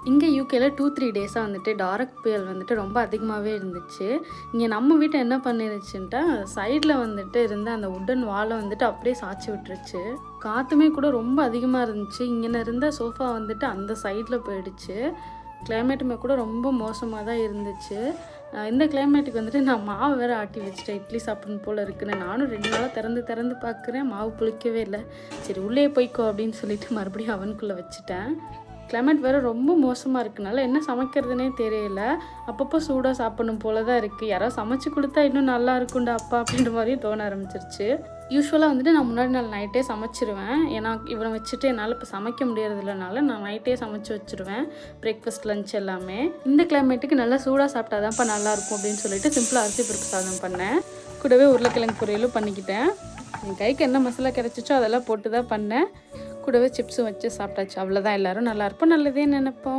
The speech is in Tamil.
இங்கே யூகேல 2-3 டேஸாக வந்துட்டு டார்க் புயல் வந்துட்டு ரொம்ப அதிகமாகவே இருந்துச்சு. இங்கே நம்ம வீட்டை என்ன பண்ணிருச்சுன்ட்டா, சைடில் வந்துட்டு இருந்த அந்த உட்டன் வாலை வந்துட்டு அப்படியே சாய்ச்சி விட்டுருச்சு. காற்றுமே கூட ரொம்ப அதிகமாக இருந்துச்சு. இங்கே இருந்த சோஃபா வந்துட்டு அந்த சைடில் போயிடுச்சு. கிளைமேட்டுமே கூட ரொம்ப மோசமாக தான் இருந்துச்சு. இந்த கிளைமேட்டுக்கு வந்துட்டு நான் மாவு வேறு ஆட்டி வச்சுட்டேன். இட்லி சாப்பிடணும் போல் இருக்குன்னு. நானும் 2 நாளாக திறந்து பார்க்குறேன், மாவு புளிக்கவே இல்லை. சரி உள்ளே போய்க்கோ அப்படின்னு சொல்லிட்டு மறுபடியும் அவனுக்குள்ளே வச்சுட்டேன். கிளைமேட் வேறு ரொம்ப மோசமாக இருக்குனால என்ன சமைக்கிறதுனே தெரியல. அப்பப்போ சூடாக சாப்பிடணும் போல தான் இருக்குது. யாராவது சமைச்சு கொடுத்தா இன்னும் நல்லா இருக்கும்டா அப்பா அப்படின்ற மாதிரியும் தோண ஆரம்பிச்சிருச்சு. யூஸ்வலாக வந்துட்டு நான் முன்னாடி நாள் நைட்டே சமைச்சிருவேன். ஏன்னா இவனை வச்சுட்டு என்னால் இப்போ சமைக்க முடியறதில்லனால நான் நைட்டே சமைச்சு வச்சுருவேன். பிரேக்ஃபாஸ்ட் லஞ்ச் எல்லாமே. இந்த கிளைமேட்டுக்கு நல்லா சூடாக சாப்பிட்டா தான்ப்பா நல்லாயிருக்கும் அப்படின்னு சொல்லிட்டு சிம்பிளாக அரிசி பருப்பு சாதம் பண்ணேன். கூடவே உருளைக்கிழங்கு பொரியலும் பண்ணிக்கிட்டேன். என் கைக்கு என்ன மசாலா கிடச்சிச்சோ அதெல்லாம் போட்டு தான் பண்ணேன். கூடவே சிப்ஸும் வச்சு சாப்பிட்டாச்சு. அவ்வளோதான். எல்லோரும் நல்லாயிருப்போம், நல்லதே நினைப்போம்.